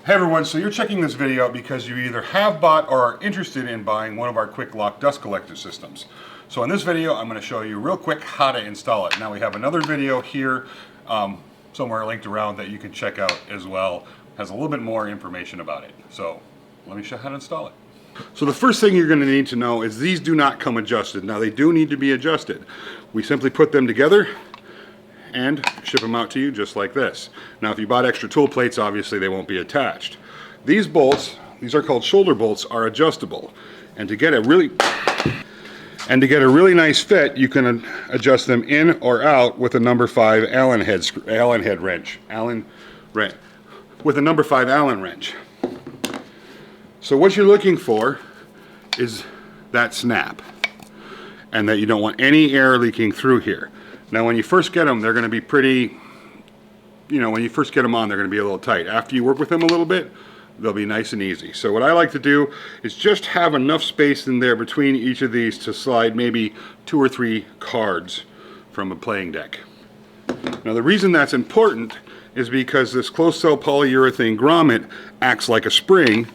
Hey everyone, so you're checking this video out because you either have bought or are interested in buying one of our Quicklox dust collector systems. So in this video, I'm going to show you real quick how to install it. Now we have another video here somewhere linked around that you can check out as well. It has a little bit more information about it. So let me show you how to install it. So the first thing you're going to need to know is these do not come adjusted. Now they do need to be adjusted. We simply put them together and ship them out to you just like this. Now if you bought extra tool plates, obviously they won't be attached. These bolts, these are called shoulder bolts, are adjustable. And to get a really nice fit, you can adjust them in or out with a number 5 Allen wrench. With a number 5 Allen wrench. So what you're looking for is that snap, and that you don't want any air leaking through here. Now when you first get them, they're going to be pretty, when you first get them on, they're going to be a little tight. After you work with them a little bit, they'll be nice and easy. So what I like to do is just have enough space in there between each of these to slide maybe 2 or 3 cards from a playing deck. Now the reason that's important is because this closed cell polyurethane grommet acts like a spring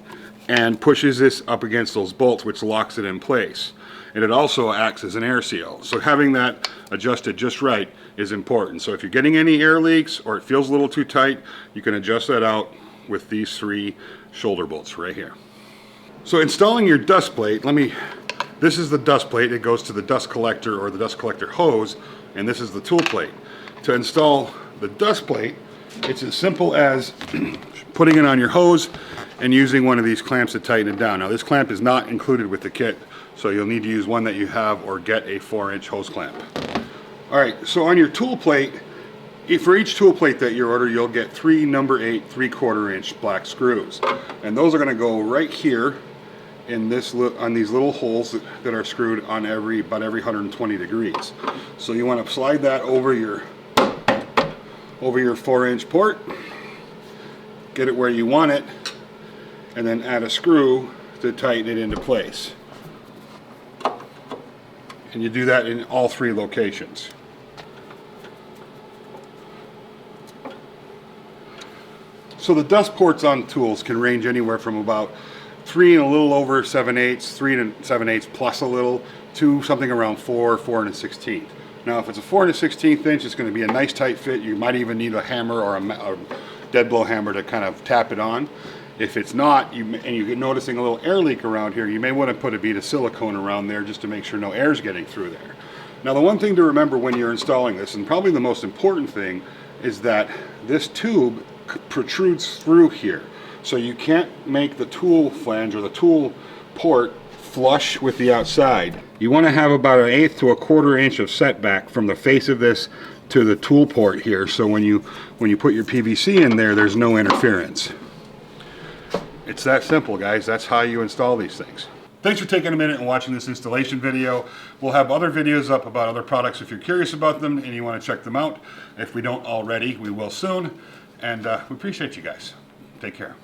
and pushes this up against those bolts, which locks it in place. And it also acts as an air seal. So having that adjusted just right is important. So if you're getting any air leaks or it feels a little too tight, you can adjust that out with these 3 shoulder bolts right here. So installing your dust plate, this is the dust plate. It goes to the dust collector or the dust collector hose, and this is the tool plate. To install the dust plate, it's as simple as putting it on your hose and using one of these clamps to tighten it down. Now this clamp is not included with the kit, so you'll need to use one that you have or get a 4-inch hose clamp. Alright, so on your tool plate, for each tool plate that you order, you'll get 3 number 8 3/4 inch black screws. And those are going to go right here in this on these little holes that are screwed on about every 120 degrees. So you want to slide that over your 4-inch port, get it where you want it, and then add a screw to tighten it into place. And you do that in all 3 locations. So the dust ports on tools can range anywhere from about 3 and a little over 7/8, 3 and 7/8 plus a little, to something around 4 and a 16th. Now if it's a 4 and a 16th inch, it's going to be a nice tight fit. You might even need a hammer or a dead blow hammer to kind of tap it on. If it's not, and you're noticing a little air leak around here, you may want to put a bead of silicone around there just to make sure no air is getting through there. Now the one thing to remember when you're installing this, and probably the most important thing, is that this tube protrudes through here. So you can't make the tool flange or the tool port flush with the outside. You want to have about 1/8 to 1/4 inch of setback from the face of this to the tool port here, so when you put your PVC in there, there's no interference. It's that simple, guys. That's how you install these things. Thanks for taking a minute and watching this installation video. We'll have other videos up about other products if you're curious about them and you want to check them out. If we don't already, we will soon. And we appreciate you guys. Take care.